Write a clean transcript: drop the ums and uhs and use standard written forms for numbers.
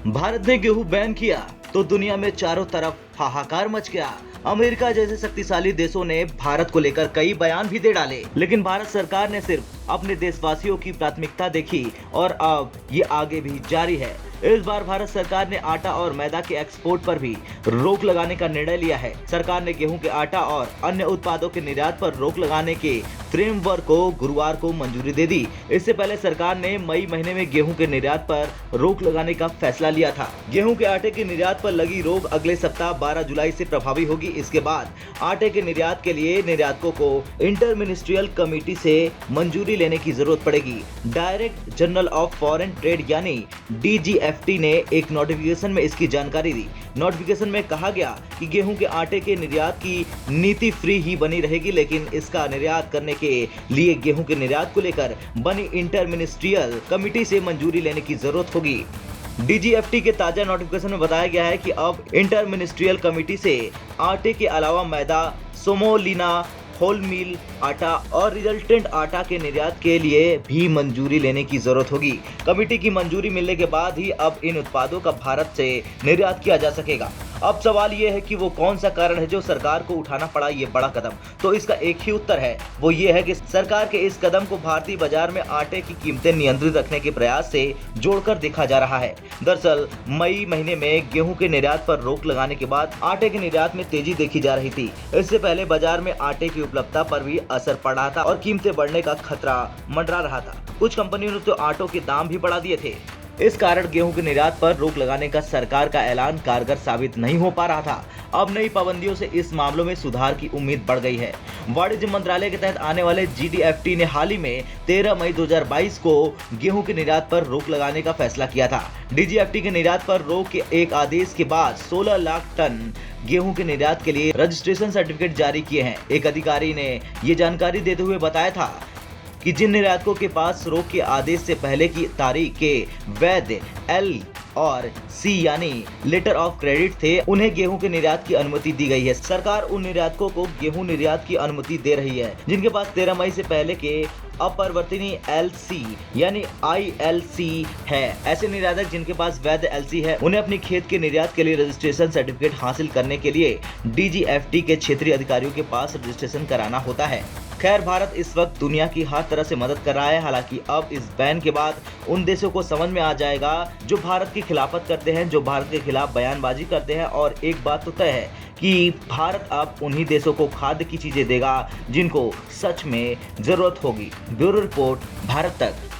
भारत ने गेहूं बैन किया तो दुनिया में चारों तरफ हाहाकार मच गया। अमेरिका जैसे शक्तिशाली देशों ने भारत को लेकर कई बयान भी दे डाले, लेकिन भारत सरकार ने सिर्फ अपने देशवासियों की प्राथमिकता देखी और अब ये आगे भी जारी है। इस बार भारत सरकार ने आटा और मैदा के एक्सपोर्ट पर भी रोक लगाने का निर्णय लिया है। सरकार ने गेहूं के आटा और अन्य उत्पादों के निर्यात पर रोक लगाने के फ्रेमवर्क को गुरुवार को मंजूरी दे दी। इससे पहले सरकार ने मई महीने में गेहूं के निर्यात पर रोक लगाने का फैसला लिया था। गेहूं के आटे के निर्यात पर लगी रोक अगले सप्ताह 12 जुलाई से प्रभावी होगी। इसके बाद आटे के निर्यात के लिए निर्यातकों को इंटर मिनिस्ट्रियल कमेटी से मंजूरी लेने की जरूरत पड़ेगी। Director general of foreign trade यानी DGFT ने एक नोटिफिकेशन में इसकी जानकारी दी। नोटिफिकेशन में कहा गया कि गेहूं के आटे के निर्यात की नीति फ्री ही बनी रहेगी, लेकिन इसका निर्यात करने के लिए गेहूं के निर्यात को लेकर बनी इंटर मिनिस्ट्रियल कमेटी से मंजूरी लेने की जरूरत होगी। DGFT के ताजा नोटिफिकेशन में बताया गया है कि अब इंटर मिनिस्ट्रियल कमेटी से आटे के अलावा मैदा, सोमोलिना, होल मील आटा और रिजल्टेंट आटा के निर्यात के लिए भी मंजूरी लेने की जरूरत होगी। कमेटी की मंजूरी मिलने के बाद ही अब इन उत्पादों का भारत से निर्यात किया जा सकेगा। अब सवाल ये है कि वो कौन सा कारण है जो सरकार को उठाना पड़ा ये बड़ा कदम। तो इसका एक ही उत्तर है, वो ये है कि सरकार के इस कदम को भारतीय बाजार में आटे की कीमतें नियंत्रित रखने के प्रयास से जोड़कर देखा जा रहा है। दरअसल मई महीने में गेहूं के निर्यात पर रोक लगाने के बाद आटे के निर्यात में तेजी देखी जा रही थी। इससे पहले बाजार में आटे की उपलब्धता पर भी असर पड़ रहा था और कीमतें बढ़ने का खतरा मंडरा रहा था। कुछ कंपनियों ने तो आटों के दाम भी बढ़ा दिए थे। इस कारण गेहूं के निर्यात पर रोक लगाने का सरकार का ऐलान कारगर साबित नहीं हो पा रहा था। अब नई पाबंदियों से इस मामलों में सुधार की उम्मीद बढ़ गई है। वाणिज्य मंत्रालय के तहत आने वाले GDFT ने हाल ही में 13 मई 2022 को गेहूं के निर्यात पर रोक लगाने का फैसला किया था। DGFT के निर्यात पर रोक के एक आदेश के बाद 16 लाख टन गेहूं के निर्यात के लिए रजिस्ट्रेशन सर्टिफिकेट जारी किए हैं। एक अधिकारी ने ये जानकारी देते हुए बताया था कि जिन निर्यातकों के पास रोक के आदेश से पहले की तारीख के वैध L और C यानी लेटर ऑफ क्रेडिट थे, उन्हें गेहूं के निर्यात की अनुमति दी गई है। सरकार उन निर्यातकों को गेहूं निर्यात की अनुमति दे रही है जिनके पास 13 मई से पहले के अपरिवर्तनीय LC यानी ILC है। ऐसे निर्यातक जिनके पास वैध LC है, उन्हें अपनी खेत के निर्यात के लिए रजिस्ट्रेशन सर्टिफिकेट हासिल करने के लिए DGFT के क्षेत्रीय अधिकारियों के पास रजिस्ट्रेशन कराना होता है। खैर, भारत इस वक्त दुनिया की हर तरह से मदद कर रहा है। हालांकि अब इस बैन के बाद उन देशों को समझ में आ जाएगा जो भारत की खिलाफत करते हैं, जो भारत के खिलाफ बयानबाजी करते हैं। और एक बात तो तय है कि भारत अब उन्हीं देशों को खाद्य की चीजें देगा जिनको सच में जरूरत होगी। ब्यूरो रिपोर्ट, भारत तक।